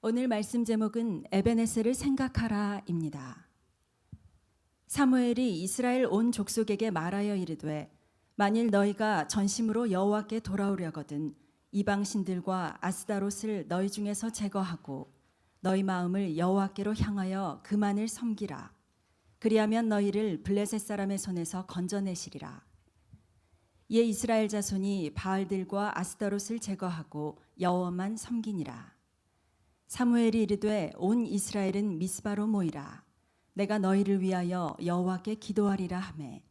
오늘 말씀 제목은 에베네셀을 생각하라입니다. 사무엘이 이스라엘 온 족속에게 말하여 이르되 만일 너희가 전심으로 여호와께 돌아오려거든 이방 신들과 아스다롯을 너희 중에서 제거하고 너희 마음을 여호와께로 향하여 그만을 섬기라. 그리하면 너희를 블레셋 사람의 손에서 건져내시리라. 이에 이스라엘 자손이 바알들과 아스다롯을 제거하고 여호와만 섬기니라. 사무엘이 이르되 온 이스라엘은 미스바로 모이라. 내가 너희를 위하여 여호와께 기도하리라 하매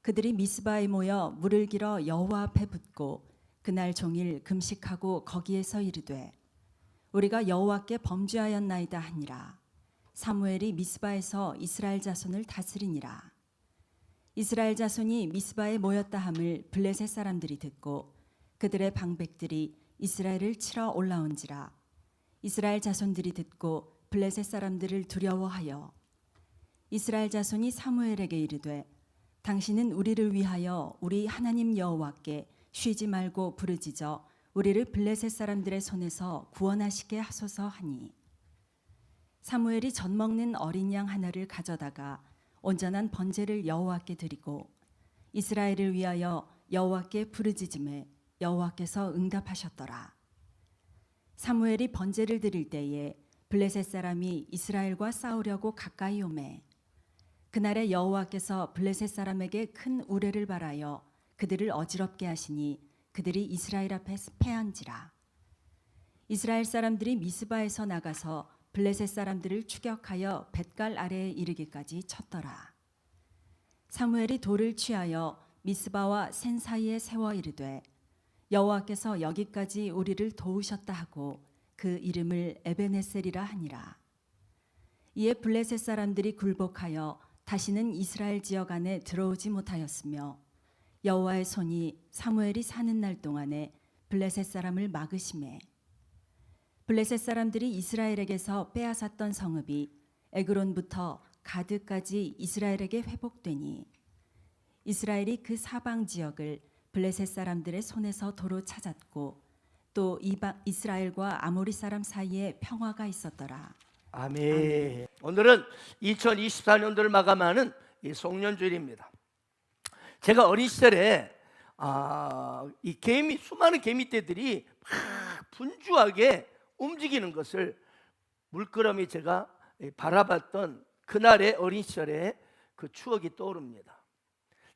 그들이 미스바에 모여 물을 길어 여호와 앞에 붓고 그날 종일 금식하고 거기에서 이르되 우리가 여호와께 범죄하였나이다 하니라. 사무엘이 미스바에서 이스라엘 자손을 다스리니라. 이스라엘 자손이 미스바에 모였다 함을 블레셋 사람들이 듣고 그들의 방백들이 이스라엘을 치러 올라온지라. 이스라엘 자손들이 듣고 블레셋 사람들을 두려워하여 이스라엘 자손이 사무엘에게 이르되 당신은 우리를 위하여 우리 하나님 여호와께 쉬지 말고 부르짖어 우리를 블레셋 사람들의 손에서 구원하시게 하소서 하니 사무엘이 젖 먹는 어린 양 하나를 가져다가 온전한 번제를 여호와께 드리고 이스라엘을 위하여 여호와께 부르짖음에 여호와께서 응답하셨더라. 사무엘이 번제를 드릴 때에 블레셋 사람이 이스라엘과 싸우려고 가까이 오매 그날에 여호와께서 블레셋 사람에게 큰 우레를 발하여 그들을 어지럽게 하시니 그들이 이스라엘 앞에 패한지라. 이스라엘 사람들이 미스바에서 나가서 블레셋 사람들을 추격하여 벳갈 아래에 이르기까지 쳤더라. 사무엘이 돌을 취하여 미스바와 센 사이에 세워 이르되 여호와께서 여기까지 우리를 도우셨다 하고 그 이름을 에베네셀이라 하니라. 이에 블레셋 사람들이 굴복하여 다시는 이스라엘 지역 안에 들어오지 못하였으며 여호와의 손이 사무엘이 사는 날 동안에 블레셋 사람을 막으심에 블레셋 사람들이 이스라엘에게서 빼앗았던 성읍이 에그론부터 가드까지 이스라엘에게 회복되니 이스라엘이 그 사방 지역을 블레셋 사람들의 손에서 도로 찾았고 또 이스라엘과 아모리 사람 사이에 평화가 있었더라. 아멘. 오늘은 2024년도를 마감하는 이 송년주일입니다. 제가 어린 시절에 이 수많은 개미떼들이 막 분주하게 움직이는 것을 물끄러미 제가 바라봤던 그날의 어린 시절의 그 추억이 떠오릅니다.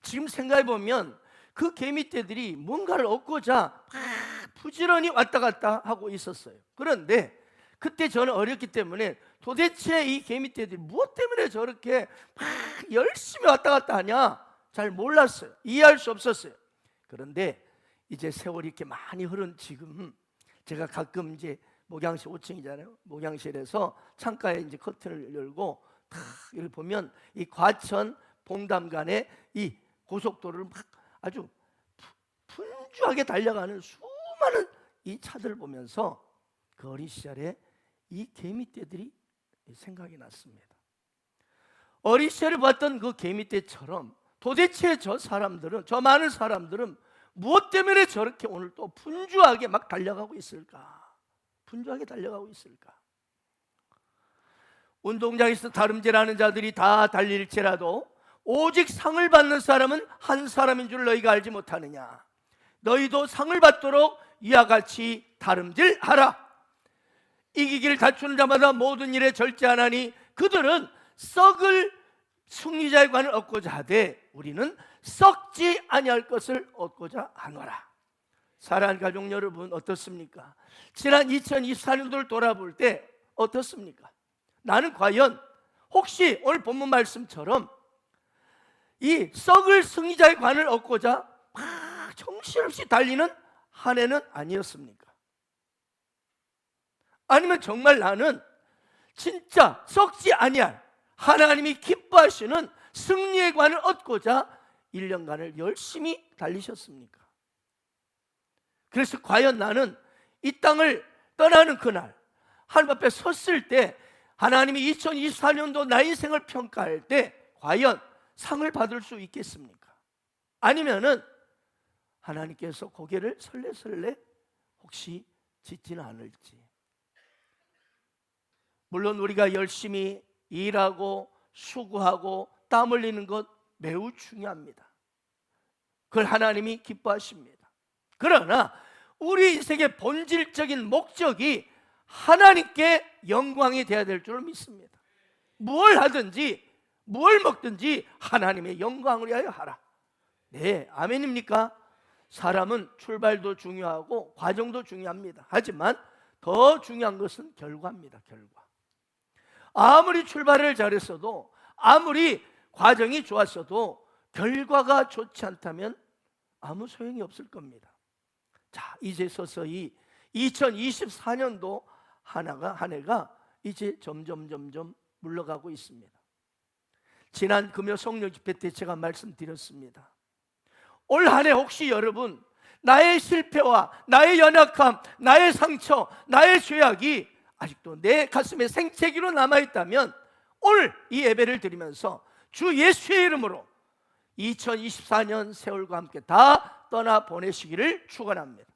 지금 생각해 보면 그 개미떼들이 뭔가를 얻고자 부지런히 왔다 갔다 하고 있었어요. 그런데 그때 저는 어렸기 때문에 도대체 이 개미떼들이 무엇 때문에 저렇게 열심히 왔다 갔다 하냐 잘 몰랐어요. 이해할 수 없었어요. 그런데 이제 세월이 이렇게 많이 흐른 지금 제가 가끔 이제 목양실 5층이잖아요. 목양실에서 창가에 이제 커튼을 열고 이렇게 보면 이 과천 봉담 간의 이 고속도로를 막 아주 분주하게 달려가는 수많은 이 차들을 보면서 그 어린 시절에 이 개미떼들이 생각이 났습니다. 어린 시절에 봤던 그 개미떼처럼 도대체 저 많은 사람들은 무엇 때문에 저렇게 오늘 또 분주하게 막 달려가고 있을까? 분주하게 달려가고 있을까? 운동장에서 다름질하는 자들이 다 달릴지라도 오직 상을 받는 사람은 한 사람인 줄 너희가 알지 못하느냐? 너희도 상을 받도록 이와 같이 다름질하라. 이기기를 다투는 자마다 모든 일에 절제하나니 그들은 썩을 승리자의 관을 얻고자 하되 우리는 썩지 아니할 것을 얻고자 하노라. 사랑하는 가족 여러분, 어떻습니까? 지난 2024년도를 돌아볼 때 어떻습니까? 나는 과연 혹시 오늘 본문 말씀처럼 이 썩을 승리자의 관을 얻고자 막 정신없이 달리는 한 해는 아니었습니까? 아니면 정말 나는 진짜 썩지 아니할 하나님이 기뻐하시는 승리의 관을 얻고자 1년간을 열심히 달리셨습니까? 그래서 과연 나는 이 땅을 떠나는 그날 하나님 앞에 섰을 때 하나님이 2024년도 나의 인생을 평가할 때 과연 상을 받을 수 있겠습니까? 아니면은 하나님께서 고개를 설레설레 혹시 짓지는 않을지. 물론 우리가 열심히 일하고 수고하고 땀 흘리는 것 매우 중요합니다. 그걸 하나님이 기뻐하십니다. 그러나 우리 인생의 본질적인 목적이 하나님께 영광이 되어야 될 줄 믿습니다. 무엇을 하든지 무엇을 먹든지 하나님의 영광을 위하여 하라. 네, 아멘입니까? 사람은 출발도 중요하고 과정도 중요합니다. 하지만 더 중요한 것은 결과입니다. 결과. 아무리 출발을 잘했어도, 아무리 과정이 좋았어도 결과가 좋지 않다면 아무 소용이 없을 겁니다. 자, 이제 서서히 2024년도 한 해가 이제 점점 물러가고 있습니다. 지난 금요 성령 집회 때 제가 말씀드렸습니다. 올 한 해 혹시 여러분 나의 실패와 나의 연약함, 나의 상처, 나의 죄악이 아직도 내 가슴에 생채기로 남아있다면 오늘 이 예배를 드리면서 주 예수의 이름으로 2024년 세월과 함께 다 떠나보내시기를 축원합니다.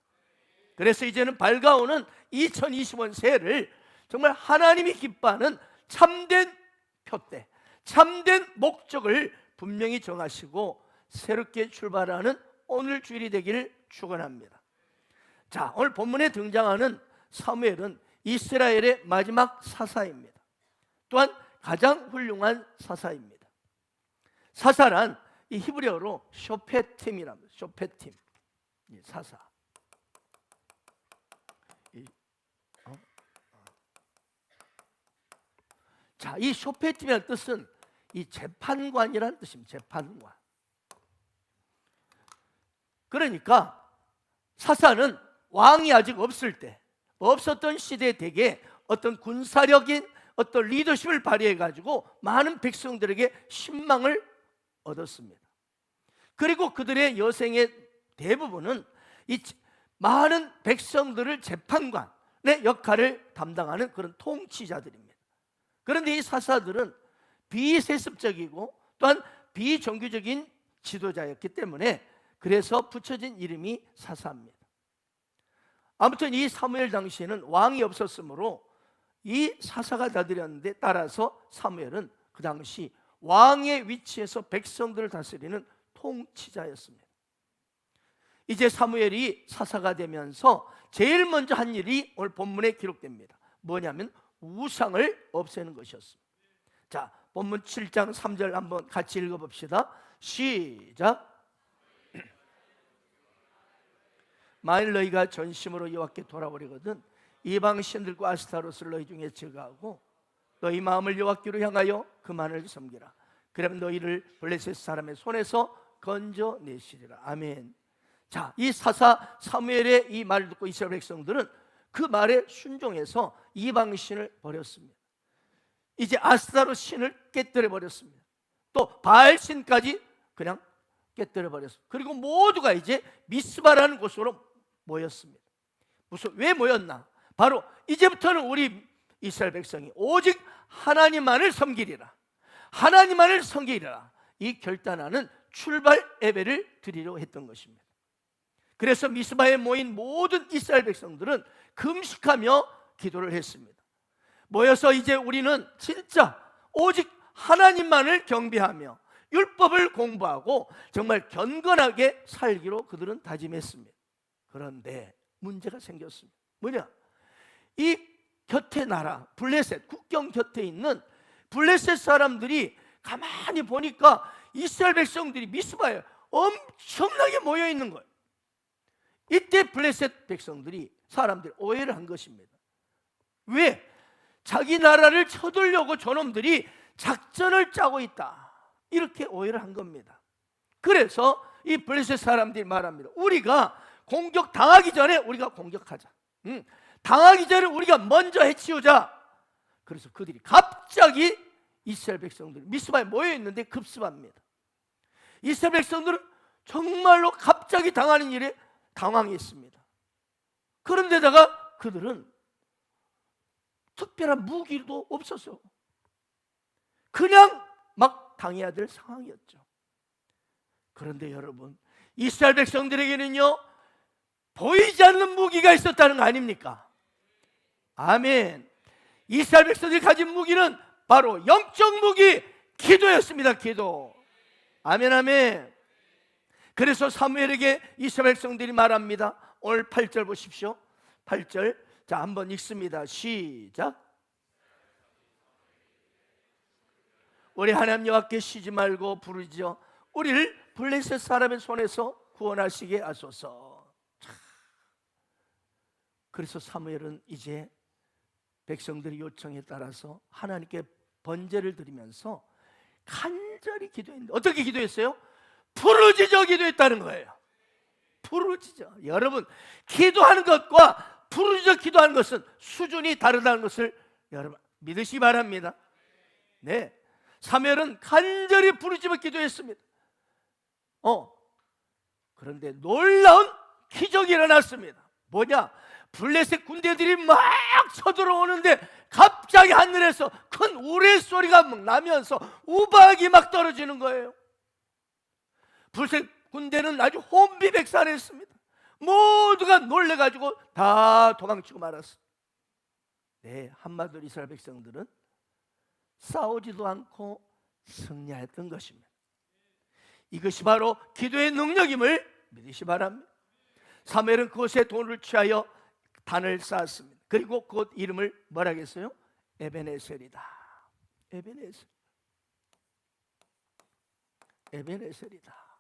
그래서 이제는 밝아오는 2025년 새해를 정말 하나님이 기뻐하는 참된 표대, 참된 목적을 분명히 정하시고 새롭게 출발하는 오늘 주일이 되기를 축원합니다. 자, 오늘 본문에 등장하는 사무엘은 이스라엘의 마지막 사사입니다. 또한 가장 훌륭한 사사입니다. 사사란 이 히브리어로 쇼페팀이랍니다. 쇼페팀, 사사. 자, 이 쇼페팀이라는 뜻은 이 재판관이라는 뜻입니다. 재판관. 그러니까 사사는 왕이 아직 없을 때, 없었던 시대에 대개 어떤 군사력인 어떤 리더십을 발휘해 가지고 많은 백성들에게 신망을 얻었습니다. 그리고 그들의 여생의 대부분은 이 많은 백성들을 재판관의 역할을 담당하는 그런 통치자들입니다. 그런데 이 사사들은 비세습적이고 또한 비정규적인 지도자였기 때문에 그래서 붙여진 이름이 사사입니다. 아무튼 이 사무엘 당시에는 왕이 없었으므로 이 사사가 다스렸는데, 따라서 사무엘은 그 당시 왕의 위치에서 백성들을 다스리는 통치자였습니다. 이제 사무엘이 사사가 되면서 제일 먼저 한 일이 오늘 본문에 기록됩니다. 뭐냐면 우상을 없애는 것이었습니다. 자, 본문 7장 3절 한번 같이 읽어봅시다. 시작. 만일 너희가 전심으로 여호와께 돌아오려거든 이방 신들과 아스타로스를 너희 중에 제거하고 너희 마음을 여호와께로 향하여 그만을 섬기라. 그러면 너희를 블레셋 사람의 손에서 건져내시리라. 아멘. 자, 이 사사 사무엘의 이 말을 듣고 이스라엘 백성들은 그 말에 순종해서 이방 신을 버렸습니다. 이제 아스타로 신을 깨뜨려 버렸습니다. 또 바알 신까지 그냥 깨뜨려 버렸습니다. 그리고 모두가 이제 미스바라는 곳으로 모였습니다. 왜 모였나? 바로 이제부터는 우리 이스라엘 백성이 오직 하나님만을 섬기리라, 하나님만을 섬기리라, 이 결단하는 출발 예배를 드리려고 했던 것입니다. 그래서 미스바에 모인 모든 이스라엘 백성들은 금식하며 기도를 했습니다. 모여서 이제 우리는 진짜 오직 하나님만을 경배하며 율법을 공부하고 정말 경건하게 살기로 그들은 다짐했습니다. 그런데 문제가 생겼습니다. 뭐냐? 이 곁에 나라 블레셋, 국경 곁에 있는 블레셋 사람들이 가만히 보니까 이스라엘 백성들이 미스바에 엄청나게 모여 있는 거예요. 이때 블레셋 백성들이 사람들이 오해를 한 것입니다. 왜? 자기 나라를 쳐들려고 저놈들이 작전을 짜고 있다, 이렇게 오해를 한 겁니다. 그래서 이 블레셋 사람들이 말합니다. 우리가 공격 당하기 전에 우리가 공격하자. 당하기 전에 우리가 먼저 해치우자. 그래서 그들이 갑자기 이스라엘 백성들이 미스바에 모여 있는데 급습합니다. 이스라엘 백성들은 정말로 갑자기 당하는 일에 당황했습니다. 그런데다가 그들은 특별한 무기도 없었어요. 그냥 막 당해야 될 상황이었죠. 그런데 여러분, 이스라엘 백성들에게는요 보이지 않는 무기가 있었다는 거 아닙니까? 아멘. 이스라엘 백성들이 가진 무기는 바로 영적 무기 기도였습니다. 기도. 아멘 아멘. 그래서 사무엘에게 이스라엘 백성들이 말합니다. 오늘 8절 보십시오. 8절. 자, 한번 읽습니다. 시작. 우리 하나님 여호와께 쉬지 말고 부르짖어 우리를 블레셋 사람의 손에서 구원하시게 하소서. 그래서 사무엘은 이제 백성들의 요청에 따라서 하나님께 번제를 드리면서 간절히 기도했는데 어떻게 기도했어요? 부르짖어 기도했다는 거예요. 부르짖어. 여러분, 기도하는 것과 부르짖어 기도하는 것은 수준이 다르다는 것을 여러분 믿으시기 바랍니다. 네, 사무엘은 간절히 부르짖어 기도했습니다. 그런데 놀라운 기적이 일어났습니다. 뭐냐? 블레셋 군대들이 막 쳐들어오는데 갑자기 하늘에서 큰 우레소리가 나면서 우박이 막 떨어지는 거예요. 블레셋 군대는 아주 혼비백산했습니다. 모두가 놀래가지고 다 도망치고 말았어요. 네, 한마디로 이스라엘 백성들은 싸우지도 않고 승리했던 것입니다. 이것이 바로 기도의 능력임을 믿으시 바랍니다. 사무엘은 그곳에 돌을 취하여 단을 쌓았습니다. 그리고 그 이름을 뭐라 했어요? 에베네셀이다. 에베네셀. 에베네셀이다.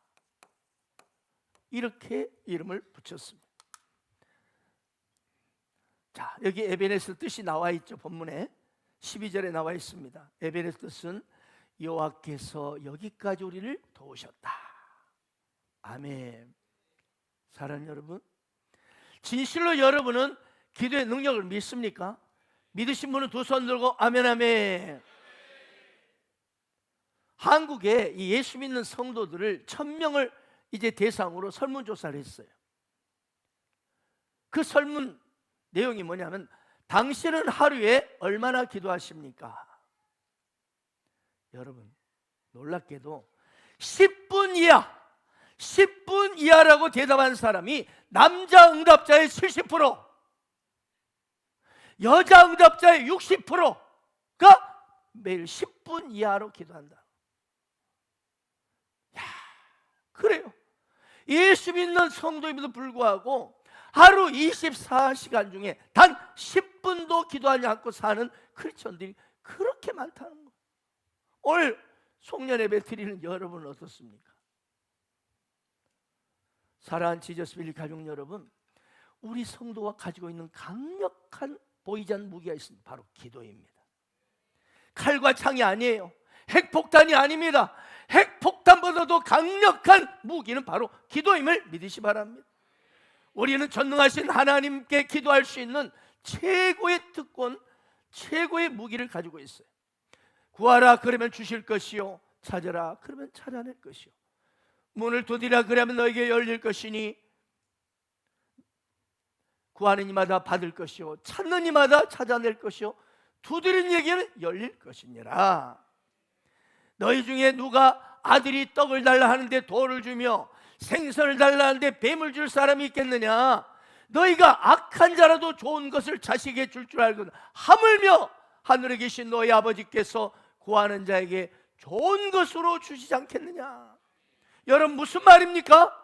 이렇게 이름을 붙였습니다. 자, 여기 에베네셀 뜻이 나와 있죠. 본문에 12절에 나와 있습니다. 에베네셀 뜻은 여호와께서 여기까지 우리를 도우셨다. 아멘. 사랑하는 여러분, 진실로 여러분은 기도의 능력을 믿습니까? 믿으신 분은 두 손 들고 아멘 아멘. 한국에 이 예수 믿는 성도들을 1000명을 이제 대상으로 설문조사를 했어요. 그 설문 내용이 뭐냐면 당신은 하루에 얼마나 기도하십니까? 여러분, 놀랍게도 10분 이하 10분 이하라고 대답한 사람이 남자 응답자의 70%, 여자 응답자의 60%가 매일 10분 이하로 기도한다. 야, 그래요. 예수 믿는 성도임에도 불구하고 하루 24시간 중에 단 10분도 기도하지 않고 사는 크리스천들이 그렇게 많다는 거예요. 오늘 송년 예배 드리는 여러분은 어떻습니까? 사랑하는 지저스빌리 가족 여러분, 우리 성도가 가지고 있는 강력한 보이지 않는 무기가 있습니다. 바로 기도입니다. 칼과 창이 아니에요. 핵폭탄이 아닙니다. 핵폭탄보다도 강력한 무기는 바로 기도임을 믿으시 바랍니다. 우리는 전능하신 하나님께 기도할 수 있는 최고의 특권, 최고의 무기를 가지고 있어요. 구하라 그러면 주실 것이요, 찾으라 그러면 찾아낼 것이요, 문을 두드리라 그러면 너에게 열릴 것이니 구하는 이마다 받을 것이요 찾는 이마다 찾아낼 것이요 두드리는 얘기는 열릴 것이니라. 너희 중에 누가 아들이 떡을 달라 하는데 돌을 주며 생선을 달라 하는데 뱀을 줄 사람이 있겠느냐? 너희가 악한 자라도 좋은 것을 자식에게 줄 줄 알거든 하물며 하늘에 계신 너희 아버지께서 구하는 자에게 좋은 것으로 주시지 않겠느냐? 여러분, 무슨 말입니까?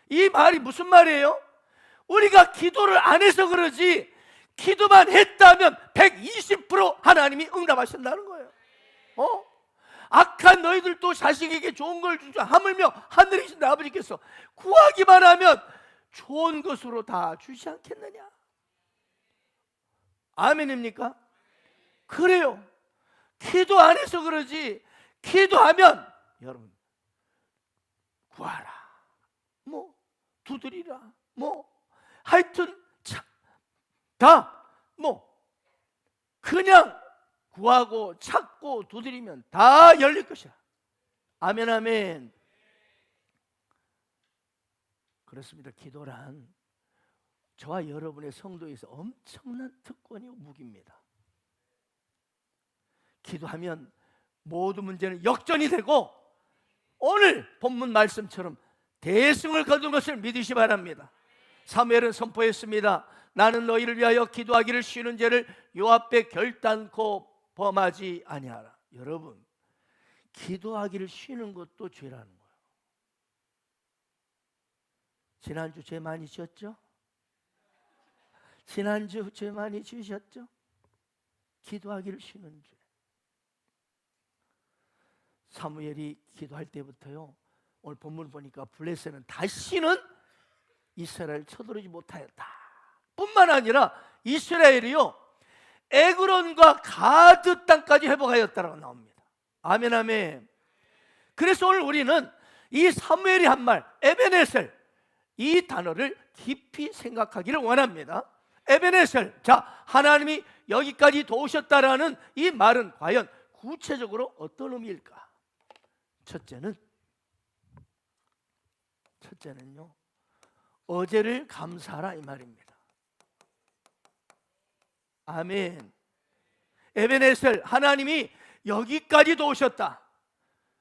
이 말이 무슨 말이에요? 우리가 기도를 안 해서 그러지 기도만 했다면 120% 하나님이 응답하신다는 거예요. 악한 너희들도 자식에게 좋은 걸 주자 하물며 하늘에 계신 내 아버지께서 구하기만 하면 좋은 것으로 다 주시지 않겠느냐? 아멘입니까? 그래요. 기도 안 해서 그러지 기도하면 여러분 구하라, 뭐 두드리라, 뭐 하여튼 다 뭐 그냥 구하고 찾고 두드리면 다 열릴 것이야. 아멘 아멘. 그렇습니다. 기도란 저와 여러분의 성도에서 엄청난 특권이고 무기입니다. 기도하면 모든 문제는 역전이 되고 오늘 본문 말씀처럼 대승을 거둔 것을 믿으시 바랍니다. 사무엘은 선포했습니다. 나는 너희를 위하여 기도하기를 쉬는 죄를 요 앞에 결단코 범하지 아니하라. 여러분, 기도하기를 쉬는 것도 죄라는 거예요. 지난주 죄 많이 지었죠? 지난주 죄 많이 지으셨죠? 기도하기를 쉬는 죄. 사무엘이 기도할 때부터요, 오늘 본문 보니까 블레셋은 다시는 이스라엘을 쳐들어오지 못하였다 뿐만 아니라 이스라엘이요 에그론과 가드 땅까지 회복하였다라고 나옵니다. 아멘 아멘. 그래서 오늘 우리는 이 사무엘이 한 말 에베네셀, 이 단어를 깊이 생각하기를 원합니다. 에베네셀, 자, 하나님이 여기까지 도우셨다라는 이 말은 과연 구체적으로 어떤 의미일까? 첫째는요, 어제를 감사하라 이 말입니다. 아멘. 에베네셀, 하나님이 여기까지 도우셨다.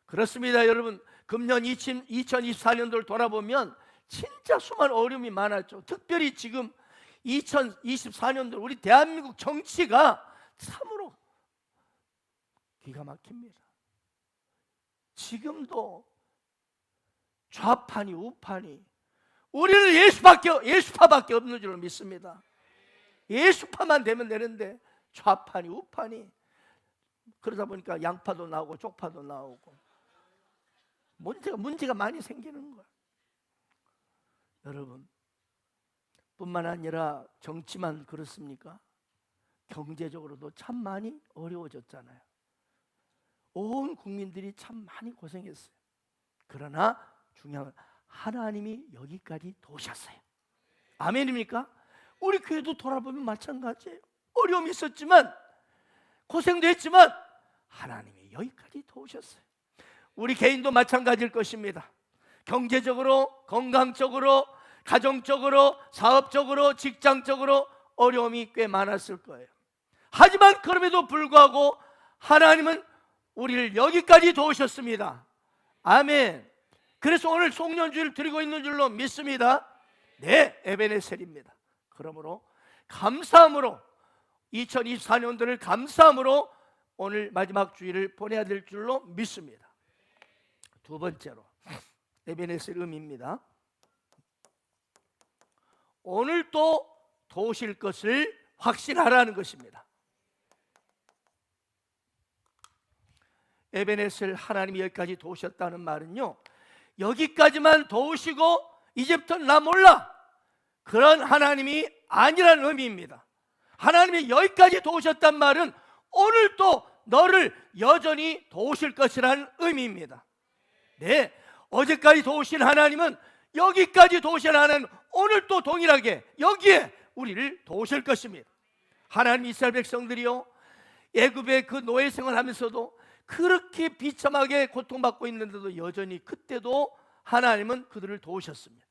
그렇습니다. 여러분, 금년 2024년도를 돌아보면 진짜 수많은 어려움이 많았죠. 특별히 지금 2024년도 우리 대한민국 정치가 참으로 기가 막힙니다. 지금도 좌판이 우판이, 우리는 예수파밖에 없는 줄로 믿습니다. 예수파만 되면 되는데 좌판이 우판이, 그러다 보니까 양파도 나오고 쪽파도 나오고 문제가 많이 생기는 거예요. 여러분, 뿐만 아니라 정치만 그렇습니까? 경제적으로도 참 많이 어려워졌잖아요. 온 국민들이 참 많이 고생했어요. 그러나 중요한 건 하나님이 여기까지 도우셨어요. 아멘입니까? 우리 교회도 돌아보면 마찬가지예요. 어려움이 있었지만, 고생도 했지만 하나님이 여기까지 도우셨어요. 우리 개인도 마찬가지일 것입니다. 경제적으로, 건강적으로, 가정적으로, 사업적으로, 직장적으로 어려움이 꽤 많았을 거예요. 하지만 그럼에도 불구하고 하나님은 우리를 여기까지 도우셨습니다. 아멘. 그래서 오늘 송년주를 드리고 있는 줄로 믿습니다. 네, 에베네셀입니다. 그러므로 감사함으로 2024년도를 감사함으로 오늘 마지막 주일을 보내야 될 줄로 믿습니다. 두 번째로 에베네셀 의미입니다. 오늘 또 도우실 것을 확신하라는 것입니다. 에베네셀, 하나님이 여기까지 도우셨다는 말은요, 여기까지만 도우시고 이제부터는 나 몰라, 그런 하나님이 아니라는 의미입니다. 하나님이 여기까지 도우셨단 말은 오늘 또 너를 여전히 도우실 것이라는 의미입니다. 네, 어제까지 도우신 하나님은 여기까지 도우신 하나님 오늘 또 동일하게 여기에 우리를 도우실 것입니다. 하나님, 이스라엘 백성들이요, 애굽의 그 노예 생활하면서도 그렇게 비참하게 고통받고 있는데도 여전히 그때도 하나님은 그들을 도우셨습니다.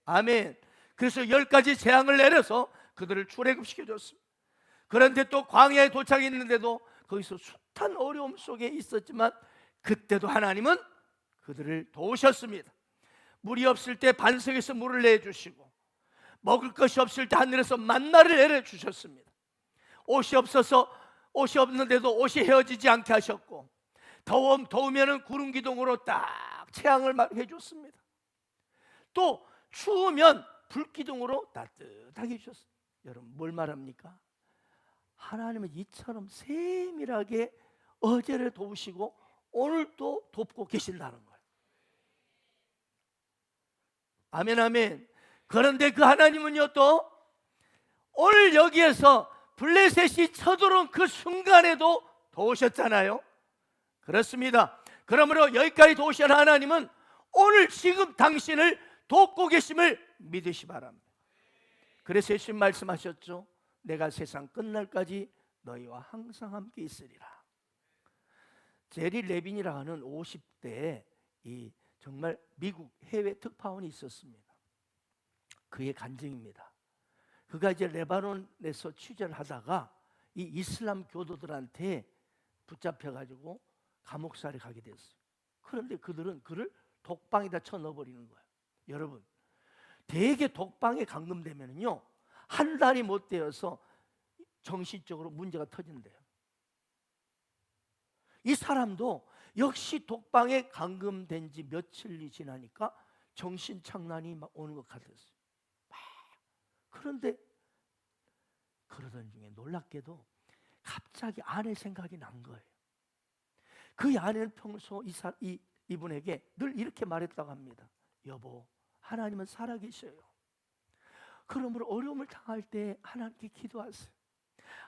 아멘. 그래서 10가지 재앙을 내려서 그들을 출애굽시켜줬습니다. 그런데 또 광야에 도착했는데도 거기서 숱한 어려움 속에 있었지만 그때도 하나님은 그들을 도우셨습니다. 물이 없을 때 반석에서 물을 내주시고, 먹을 것이 없을 때 하늘에서 만나를 내려주셨습니다. 옷이 없는데도 옷이 헤어지지 않게 하셨고, 더우면 구름 기둥으로 딱 채양을 해줬습니다. 또 추우면 불 기둥으로 따뜻하게 해주셨습니다. 여러분, 뭘 말합니까? 하나님은 이처럼 세밀하게 어제를 도우시고 오늘 또 돕고 계신다는 거예요. 아멘 아멘. 그런데 그 하나님은요, 또 오늘 여기에서 블레셋이 쳐들어온 그 순간에도 도우셨잖아요. 그렇습니다. 그러므로 여기까지 도우신 하나님은 오늘 지금 당신을 돕고 계심을 믿으시 바랍니다. 그래서 예수님 말씀하셨죠. 내가 세상 끝날까지 너희와 항상 함께 있으리라. 제리 레빈이라 하는 50대에 이 정말 미국 해외 특파원이 있었습니다. 그의 간증입니다. 그가 이제 레바논에서 취재를 하다가 이 이슬람 교도들한테 붙잡혀가지고 감옥살이 가게 됐어요. 그런데 그들은 그를 독방에다 쳐넣어버리는 거예요. 여러분, 대개 독방에 감금되면요 한 달이 못 되어서 정신적으로 문제가 터진대요. 이 사람도 역시 독방에 감금된 지 며칠이 지나니까 정신착란이 막 오는 것 같았어요. 그런데 그러던 중에 놀랍게도 갑자기 아내 생각이 난 거예요. 그 아내는 평소 이분에게 늘 이렇게 말했다고 합니다. 여보, 하나님은 살아계셔요. 그러므로 어려움을 당할 때 하나님께 기도하세요.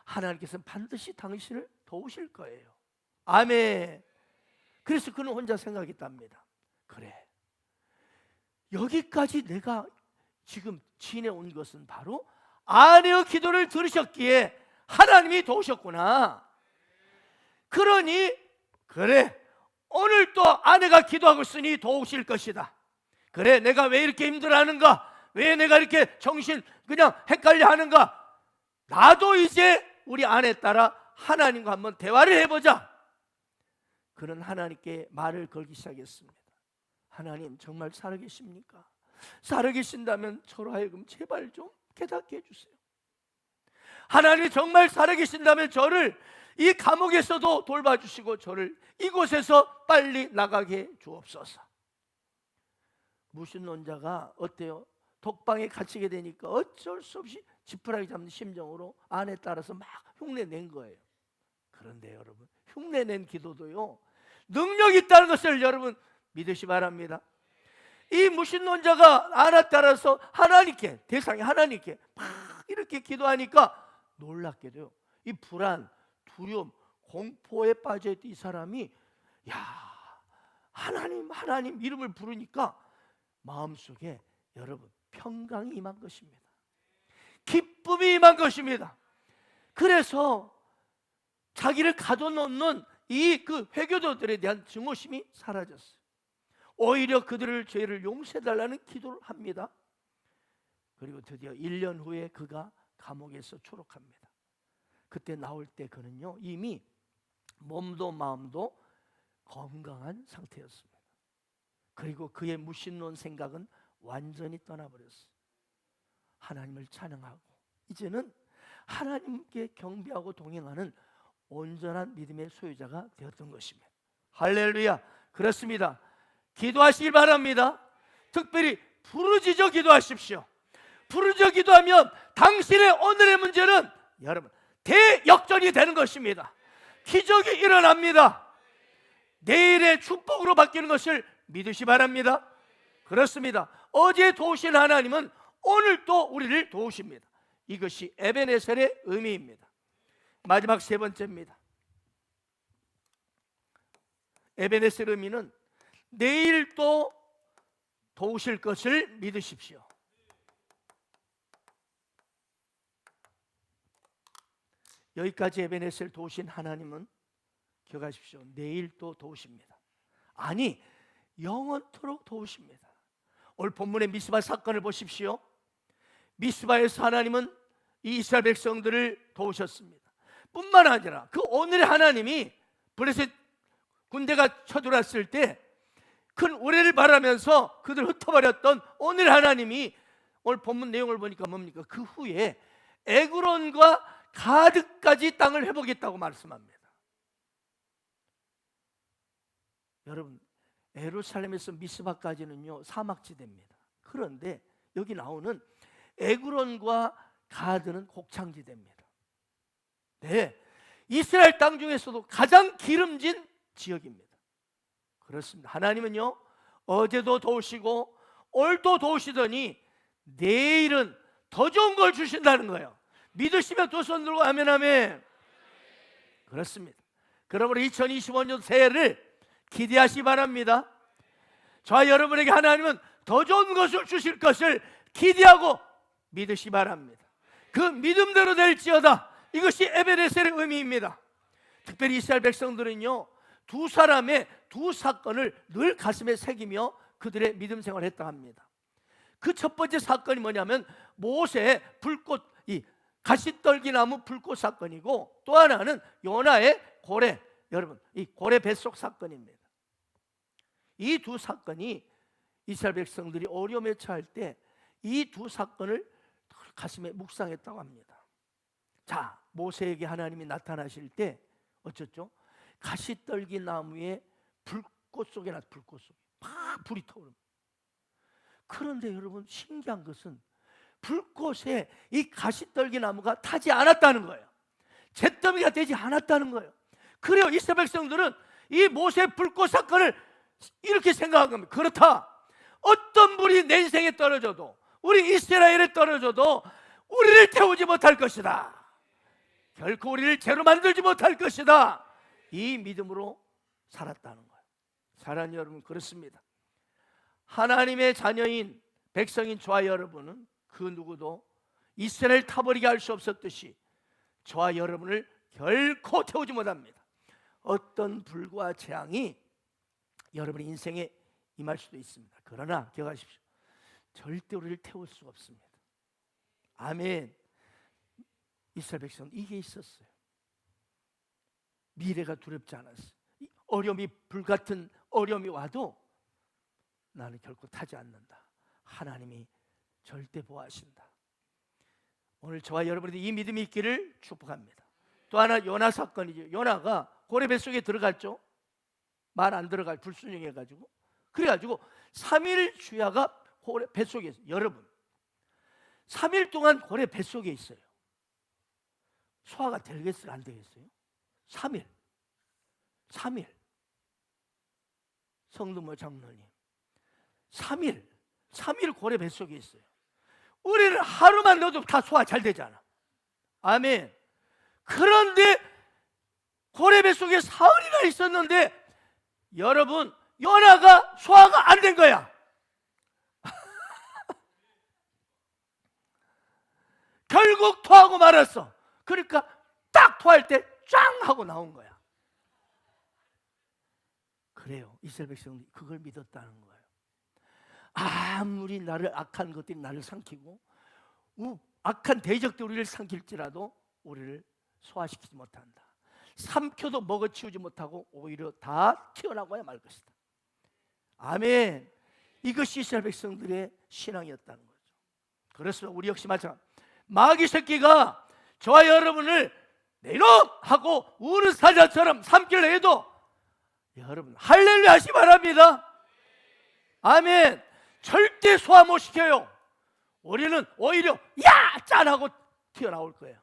하나님께서는 반드시 당신을 도우실 거예요. 아멘. 그래서 그는 혼자 생각했답니다. 그래, 여기까지 내가 지금 지내온 것은 바로 아내의 기도를 들으셨기에 하나님이 도우셨구나. 그러니 그래, 오늘 또 아내가 기도하고 있으니 도우실 것이다. 그래, 내가 왜 이렇게 힘들어하는가, 왜 내가 이렇게 정신 그냥 헷갈려 하는가, 나도 이제 우리 아내 따라 하나님과 한번 대화를 해보자. 그는 하나님께 말을 걸기 시작했습니다. 하나님, 정말 살아계십니까? 살아계신다면 저로 하여금 제발 좀 깨닫게 해주세요. 하나님이 정말 살아계신다면 저를 이 감옥에서도 돌봐주시고 저를 이곳에서 빨리 나가게 해 주옵소서. 무신론자가 어때요? 독방에 갇히게 되니까 어쩔 수 없이 지푸라기 잡는 심정으로 아내 따라서 막 흉내낸 거예요. 그런데 여러분, 흉내낸 기도도요 능력이 있다는 것을 여러분 믿으시 바랍니다. 이 무신론자가 아내 따라서 하나님께, 대상이 하나님께 막 이렇게 기도하니까 놀랍게도요 이 불안, 두려움, 공포에 빠져있던 이 사람이 야, 하나님 하나님 이름을 부르니까 마음속에 여러분 평강이 임한 것입니다. 기쁨이 임한 것입니다. 그래서 자기를 가둬놓는 이 그 회교도들에 대한 증오심이 사라졌어요. 오히려 그들을 죄를 용서해달라는 기도를 합니다. 그리고 드디어 1년 후에 그가 감옥에서 추록합니다. 그때 나올 때 그는요 이미 몸도 마음도 건강한 상태였습니다. 그리고 그의 무신론 생각은 완전히 떠나버렸어요. 하나님을 찬양하고 이제는 하나님께 경배하고 동행하는 온전한 믿음의 소유자가 되었던 것입니다. 할렐루야. 그렇습니다. 기도하시길 바랍니다. 특별히 부르짖어 기도하십시오. 부르짖어 기도하면 당신의 오늘의 문제는 여러분 대역전이 되는 것입니다. 기적이 일어납니다. 내일의 축복으로 바뀌는 것을 믿으시 바랍니다. 그렇습니다. 어제 도우신 하나님은 오늘 또 우리를 도우십니다. 이것이 에베네셀의 의미입니다. 마지막 세 번째입니다. 에베네셀 의미는 내일 또 도우실 것을 믿으십시오. 여기까지 에베네셀 도우신 하나님은 기억하십시오. 내일 또 도우십니다. 아니, 영원토록 도우십니다. 오늘 본문의 미스바 사건을 보십시오. 미스바에서 하나님은 이 이스라엘 백성들을 도우셨습니다. 뿐만 아니라 그 오늘의 하나님이 블레셋 군대가 쳐들어왔을 때 큰 우레를 바라면서 그들 흩어버렸던 오늘 하나님이 오늘 본문 내용을 보니까 뭡니까? 그 후에 에그론과 가드까지 땅을 회복했다고 말씀합니다. 여러분, 예루살렘에서 미스바까지는요 사막지대입니다. 그런데 여기 나오는 에그론과 가드는 곡창지대입니다. 네, 이스라엘 땅 중에서도 가장 기름진 지역입니다. 그렇습니다. 하나님은요 어제도 도우시고 오늘도 도우시더니 내일은 더 좋은 걸 주신다는 거예요. 믿으시면 두 손 들고 아멘 아멘. 그렇습니다. 그러므로 2025년 새해를 기대하시 바랍니다. 저와 여러분에게 하나님은 더 좋은 것을 주실 것을 기대하고 믿으시 바랍니다. 그 믿음대로 될지어다. 이것이 에베네셀의 의미입니다. 특별히 이스라엘 백성들은요 두 사람의 두 사건을 늘 가슴에 새기며 그들의 믿음 생활을 했다 합니다. 그 첫 번째 사건이 뭐냐면 모세의 불꽃, 이 가시떨기나무 불꽃 사건이고, 또 하나는 요나의 고래, 여러분 이 고래 뱃속 사건입니다. 이 두 사건이 이스라엘 백성들이 어려움에 처할 때 이 두 사건을 가슴에 묵상했다고 합니다. 자, 모세에게 하나님이 나타나실 때 어쩌죠? 가시떨기 나무에 불꽃 속에 불꽃 속에 막 불이 타오릅니다. 그런데 여러분, 신기한 것은 불꽃에 이 가시떨기 나무가 타지 않았다는 거예요. 잿더미가 되지 않았다는 거예요. 그래요, 이스라엘 백성들은 이 모세 불꽃 사건을 이렇게 생각한 겁니다. 그렇다, 어떤 불이 내 인생에 떨어져도, 우리 이스라엘에 떨어져도 우리를 태우지 못할 것이다. 결코 우리를 죄로 만들지 못할 것이다. 이 믿음으로 살았다는 거예요. 사랑하는 여러분, 그렇습니다. 하나님의 자녀인 백성인 저와 여러분은 그 누구도 이스라엘 타버리게 할 수 없었듯이 저와 여러분을 결코 태우지 못합니다. 어떤 불과 재앙이 여러분의 인생에 임할 수도 있습니다. 그러나 기억하십시오, 절대 우리를 태울 수가 없습니다. 아멘. 이스라엘 백성은 이게 있었어요. 미래가 두렵지 않았어요. 어려움이, 불같은 어려움이 와도 나는 결코 타지 않는다. 하나님이 절대 보호하신다. 오늘 저와 여러분이 이 믿음이 있기를 축복합니다. 또 하나, 요나 사건이죠. 요나가 고래 뱃속에 들어갔죠. 말 안 들어갈 불순종해가지고, 그래가지고 3일 주야가 고래 뱃속에 있어요. 여러분, 3일 동안 고래 뱃속에 있어요. 소화가 되겠어요, 안 되겠어요? 3일 성도모 장로님, 3일 고래 뱃속에 있어요. 우리는 하루만 넣어도 다 소화 잘 되잖아. 아멘. 그런데 고래 뱃속에 사흘이나 있었는데 여러분, 요나가 소화가 안 된 거야. 결국 토하고 말았어. 그러니까 딱 토할 때 짱 하고 나온 거야. 그래요, 이스라엘 백성들이 그걸 믿었다는 거예요. 아무리 나를 악한 것들이 나를 삼키고 악한 대적들이 우리를 삼킬지라도 우리를 소화시키지 못한다. 삼켜도 먹어치우지 못하고 오히려 다 튀어나와야 말 것이다. 아멘. 이것이 이스라엘 백성들의 신앙이었다는 거죠. 그렇습니다. 우리 역시 마찬가지. 마귀 새끼가 저와 여러분을 내놈 하고 우는 사자처럼 삼키려 해도 여러분 할렐루야 하시 바랍니다. 아멘. 절대 소화 못 시켜요. 우리는 오히려 야! 짠하고 튀어나올 거예요.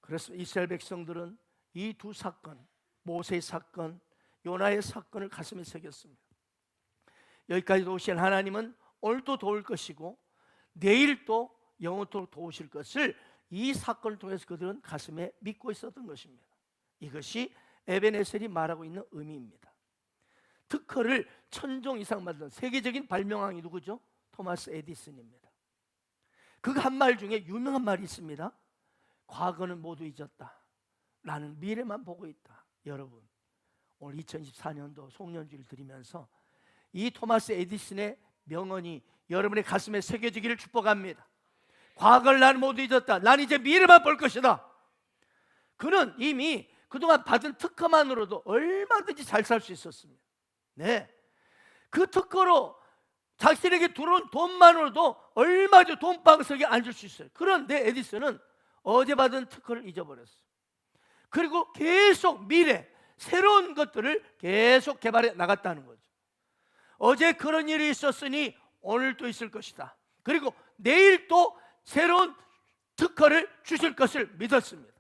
그래서 이스라엘 백성들은 이 두 사건, 모세의 사건, 요나의 사건을 가슴에 새겼습니다. 여기까지 도우신 하나님은 오늘도 도울 것이고 내일 또 영원토록 도우실 것을 이 사건을 통해서 그들은 가슴에 믿고 있었던 것입니다. 이것이 에베네셀이 말하고 있는 의미입니다. 특허를 1000종 이상 만든 세계적인 발명왕이 누구죠? 토마스 에디슨입니다. 그 한 말 중에 유명한 말이 있습니다. 과거는 모두 잊었다. 나는 미래만 보고 있다. 여러분, 오늘 2024년도 송년주를 드리면서 이 토마스 에디슨의 명언이 여러분의 가슴에 새겨지기를 축복합니다. 과거를 나는 모두 잊었다. 난 이제 미래만 볼 것이다. 그는 이미 그동안 받은 특허만으로도 얼마든지 잘 살 수 있었습니다. 네, 그 특허로 자신에게 들어온 돈만으로도 얼마든지 돈방석에 앉을 수 있어요. 그런데 에디슨은 어제 받은 특허를 잊어버렸어요. 그리고 계속 미래, 새로운 것들을 계속 개발해 나갔다는 거죠. 어제 그런 일이 있었으니 오늘 또 있을 것이다. 그리고 내일 또 새로운 특허를 주실 것을 믿었습니다.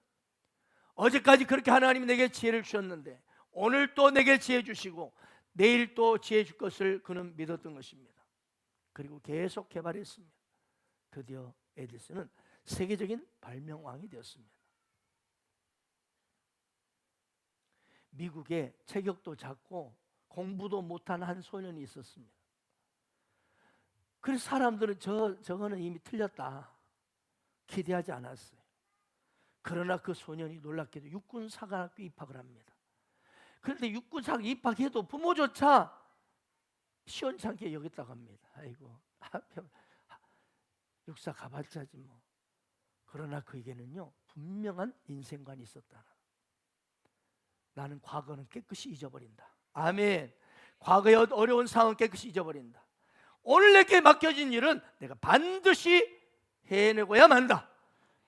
어제까지 그렇게 하나님이 내게 지혜를 주셨는데 오늘 또 내게 지혜 주시고 내일 또 지혜 줄 것을 그는 믿었던 것입니다. 그리고 계속 개발했습니다. 드디어 에디슨은 세계적인 발명왕이 되었습니다. 미국에 체격도 작고 공부도 못한 한 소년이 있었습니다. 그래서 사람들은 저거는 이미 틀렸다 기대하지 않았어요. 그러나 그 소년이 놀랍게도 육군사관학교에 입학을 합니다. 그런데 육군사관 입학해도 부모조차 시원찮게 여겼다고 합니다. 아이고, 육사 가봤자지 뭐. 그러나 그에게는요 분명한 인생관이 있었다. 나는 과거는 깨끗이 잊어버린다. 아멘. 과거의 어려운 상황 깨끗이 잊어버린다. 오늘 내게 맡겨진 일은 내가 반드시 해내고야 만다.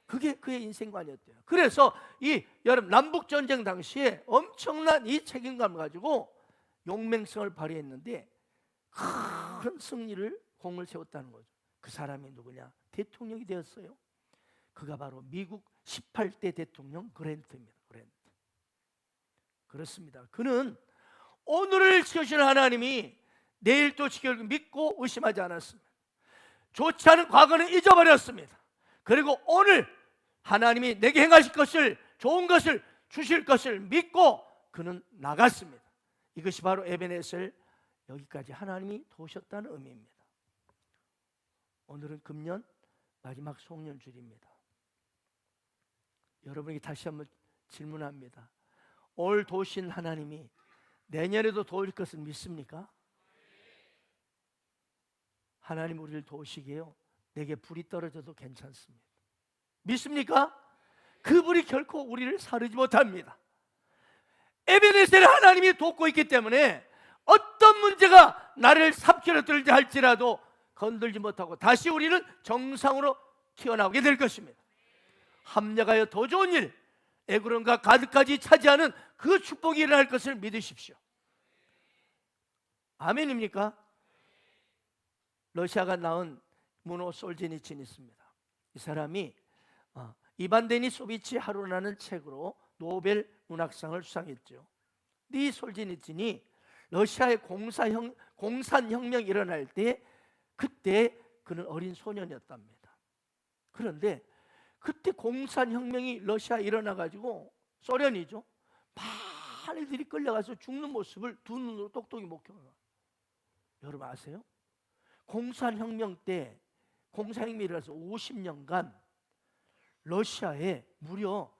그게 그의 인생관이었대요. 그래서 이 여러분 남북 전쟁 당시에 엄청난 이 책임감을 가지고 용맹성을 발휘했는데 큰 승리를 공을 세웠다는 거죠. 그 사람이 누구냐? 대통령이 되었어요. 그가 바로 미국 18대 대통령 그랜트입니다. 그랜트. 그렇습니다. 그는 오늘을 지켜주시는 하나님이 내일 또 지켜줄 믿고 의심하지 않았습니다. 좋지 않은 과거는 잊어버렸습니다. 그리고 오늘 하나님이 내게 행하실 것을, 좋은 것을 주실 것을 믿고 그는 나갔습니다. 이것이 바로 에베네셀, 여기까지 하나님이 도우셨다는 의미입니다. 오늘은 금년 마지막 송년주일입니다. 여러분에게 다시 한번 질문합니다. 올 도우신 하나님이 내년에도 도울 것을 믿습니까? 하나님 우리를 도우시게요, 내게 불이 떨어져도 괜찮습니다. 믿습니까? 그 불이 결코 우리를 사르지 못합니다. 에베네셀을 하나님이 돕고 있기 때문에 어떤 문제가 나를 삽질러 들지 할지라도 건들지 못하고 다시 우리는 정상으로 튀어나오게 될 것입니다. 합력하여 더 좋은 일, 에그론과 가드까지 차지하는 그 축복이 일어날 것을 믿으십시오. 아멘입니까? 러시아가 낳은 무노 솔제니친이 있습니다. 이 사람이 이반 데니소비치 하루라는 책으로 노벨 문학상을 수상했죠. 이 솔제니친이 러시아의 공산혁명이 일어날 때 그때 그는 어린 소년이었답니다. 그런데 그때 공산혁명이 러시아에 일어나가지고 소련이죠, 많은 이들이 끌려가서 죽는 모습을 두 눈으로 똑똑히 목격해요. 여러분 아세요? 공산혁명 때, 공산혁명이 일어나서 50년간 러시아에 무려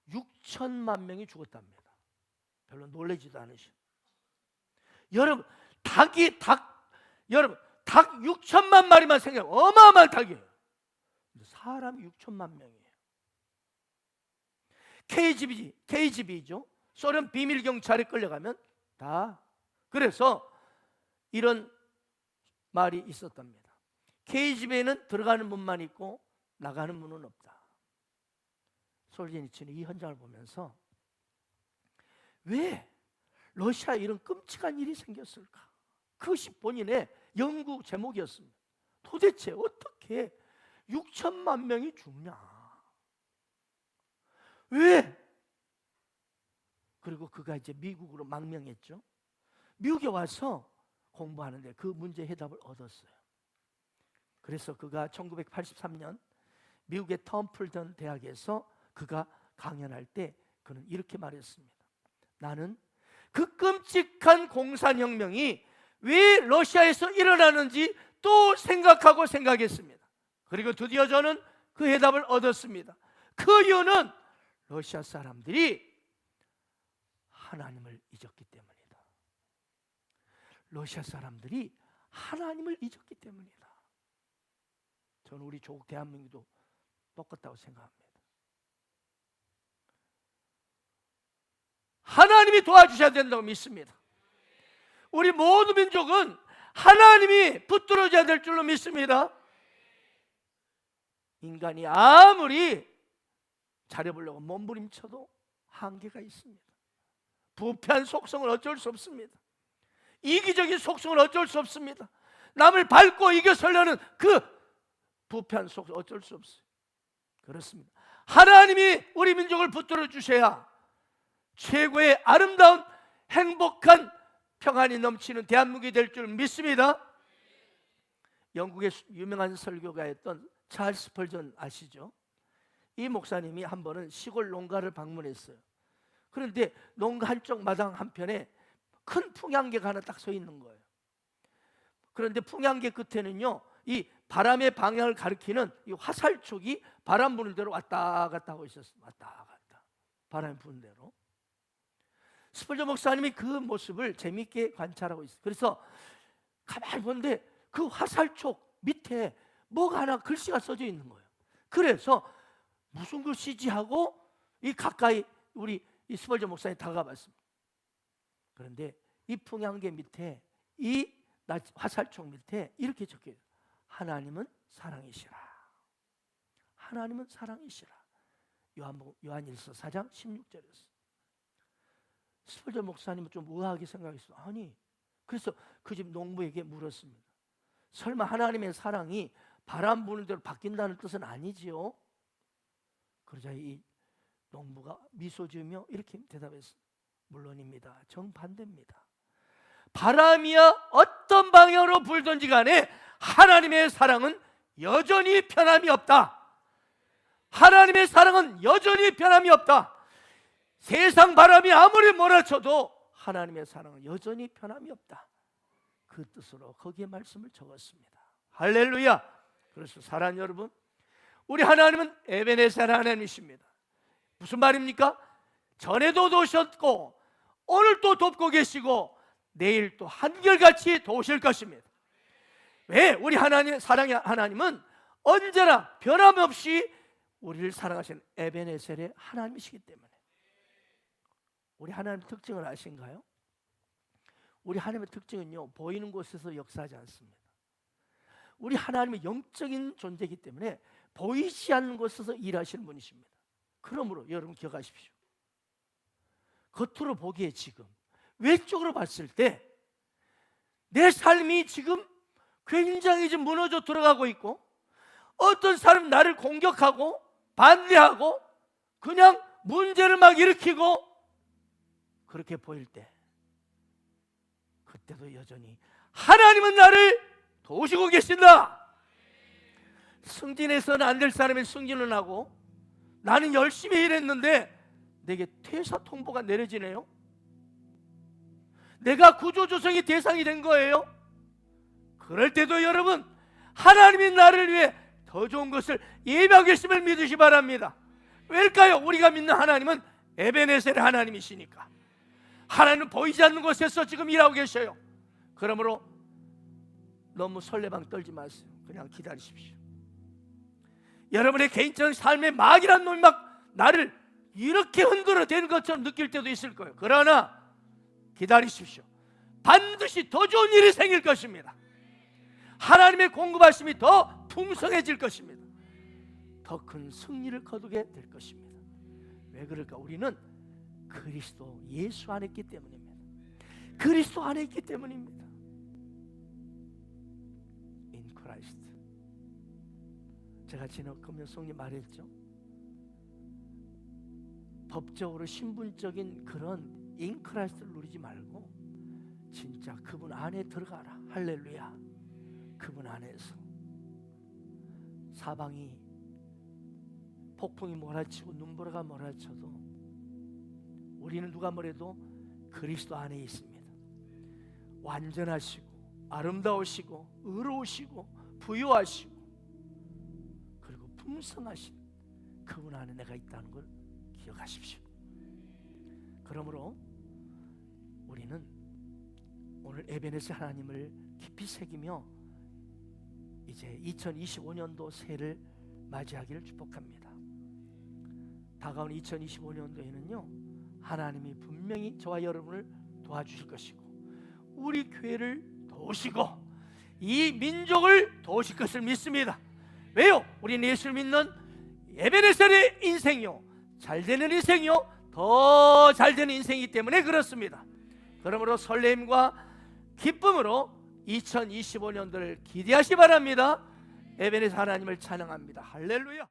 6천만 명이 죽었답니다. 별로 놀라지도 않으시죠? 여러분 닭 6천만 마리만 생겨요. 어마어마한 닭이에요. 사람이 6천만 명이에요. KGB죠. 소련 비밀 경찰에 끌려가면 다. 그래서 이런 말이 있었답니다. KGB에는 들어가는 문만 있고 나가는 문은 없다. 솔제니친이 이 현장을 보면서 왜 러시아에 이런 끔찍한 일이 생겼을까? 그것이 본인의 연구 제목이었습니다. 도대체 어떻게 6천만 명이 죽냐? 왜? 그리고 그가 이제 미국으로 망명했죠. 미국에 와서 공부하는데 그 문제 해답을 얻었어요. 그래서 그가 1983년 미국의 텀플던 대학에서 그가 강연할 때 그는 이렇게 말했습니다. 나는 그 끔찍한 공산혁명이 왜 러시아에서 일어나는지 또 생각했습니다. 그리고 드디어 저는 그 해답을 얻었습니다. 그 이유는 러시아 사람들이 하나님을 잊었기 때문이다. 러시아 사람들이 하나님을 잊었기 때문이다. 저는 우리 조국 대한민국도 똑같다고 생각합니다. 하나님이 도와주셔야 된다고 믿습니다. 우리 모든 민족은 하나님이 붙들어줘야 될 줄로 믿습니다. 인간이 아무리 잘해보려고 몸부림쳐도 한계가 있습니다. 부패한 속성은 어쩔 수 없습니다. 이기적인 속성은 어쩔 수 없습니다. 남을 밟고 이겨서려는 그 부패한 속성 어쩔 수 없어요. 그렇습니다. 하나님이 우리 민족을 붙들어 주셔야 최고의 아름다운 행복한 평안이 넘치는 대한민국이 될 줄 믿습니다. 영국의 유명한 설교가였던 찰스 스펄전 아시죠? 이 목사님이 한 번은 시골 농가를 방문했어요. 그런데 농가 한쪽 마당 한편에 큰 풍향계가 하나 딱 서 있는 거예요. 그런데 풍향계 끝에는요, 이 바람의 방향을 가리키는 이 화살촉이 바람 부는 대로 왔다 갔다 하고 있었어요. 왔다 갔다, 바람이 부는 대로. 스펄전 목사님이 그 모습을 재미있게 관찰하고 있어요. 그래서 가만히 보는데 그 화살촉 밑에 뭐가 하나 글씨가 써져 있는 거예요. 그래서 무슨 글씨지 하고 이 가까이 우리 이 스펄전 목사님이 다가봤습니다. 그런데 이 풍향계 밑에 이 화살촉 밑에 이렇게 적혀요. 하나님은 사랑이시라. 하나님은 사랑이시라. 요한일서 4장 16절이었어요. 스펄전 목사님은 좀 우아하게 생각했어요. 아니, 그래서 그 집 농부에게 물었습니다. 설마 하나님의 사랑이 바람 부는 대로 바뀐다는 뜻은 아니지요? 그러자 이 농부가 미소 지으며 이렇게 대답했어요. 물론입니다. 정반대입니다. 바람이야 어떤 방향으로 불든지 간에 하나님의 사랑은 여전히 변함이 없다. 하나님의 사랑은 여전히 변함이 없다. 세상 바람이 아무리 몰아쳐도 하나님의 사랑은 여전히 변함이 없다. 그 뜻으로 거기에 말씀을 적었습니다. 할렐루야. 그래서 사랑하는 여러분, 우리 하나님은 에베네셀 하나님이십니다. 무슨 말입니까? 전에도 도우셨고 오늘 또 돕고 계시고 내일 또 한결같이 도우실 것입니다. 왜? 우리 하나님, 사랑의 하나님은 언제나 변함없이 우리를 사랑하시는 에베네셀의 하나님이시기 때문에. 우리 하나님의 특징을 아신가요? 우리 하나님의 특징은요, 보이는 곳에서 역사하지 않습니다. 우리 하나님은 영적인 존재이기 때문에 보이지 않는 곳에서 일하시는 분이십니다. 그러므로 여러분 기억하십시오. 겉으로 보기에 지금 외적으로 봤을 때 내 삶이 지금 굉장히 지금 무너져 들어가고 있고, 어떤 사람이 나를 공격하고 반대하고 그냥 문제를 막 일으키고 그렇게 보일 때, 그때도 여전히 하나님은 나를 도우시고 계신다. 승진해서는 안 될 사람이 승진을 하고 나는 열심히 일했는데 내게 퇴사 통보가 내려지네요. 내가 구조조정의 대상이 된 거예요. 그럴 때도 여러분, 하나님이 나를 위해 더 좋은 것을 예비하고 계심을 믿으시 바랍니다. 왜일까요? 우리가 믿는 하나님은 에베네셀의 하나님이시니까. 하나님은 보이지 않는 곳에서 지금 일하고 계셔요. 그러므로 너무 설레방 떨지 마세요. 그냥 기다리십시오. 여러분의 개인적인 삶의 마귀란 놈이 막 나를 이렇게 흔들어 대는 것처럼 느낄 때도 있을 거예요. 그러나 기다리십시오. 반드시 더 좋은 일이 생길 것입니다. 하나님의 공급하심이 더 풍성해질 것입니다. 더 큰 승리를 거두게 될 것입니다. 왜 그럴까? 우리는 그리스도 예수 안에 있기 때문입니다. 그리스도 안에 있기 때문입니다. In Christ. 제가 지난 금요성님 말했죠. 법적으로 신분적인 그런 In Christ를 누리지 말고 진짜 그분 안에 들어가라. 할렐루야. 그분 안에서 사방이 폭풍이 몰아치고 눈보라가 몰아쳐도 우리는 누가 뭐래도 그리스도 안에 있습니다. 완전하시고 아름다우시고 의로우시고 부유하시고 그리고 풍성하신 그분 안에 내가 있다는 걸 기억하십시오. 그러므로 우리는 오늘 에베네셀 하나님을 깊이 새기며 이제 2025년도 새해를 맞이하기를 축복합니다. 다가온 2025년도에는요, 하나님이 분명히 저와 여러분을 도와주실 것이고 우리 교회를 도우시고 이 민족을 도우실 것을 믿습니다. 왜요? 우리는 예수를 믿는 에베네셀의 인생이요, 잘되는 인생이요, 더 잘되는 인생이기 때문에 그렇습니다. 그러므로 설렘과 기쁨으로 2025년도를 기대하시 바랍니다. 에베네셀 하나님을 찬양합니다. 할렐루야.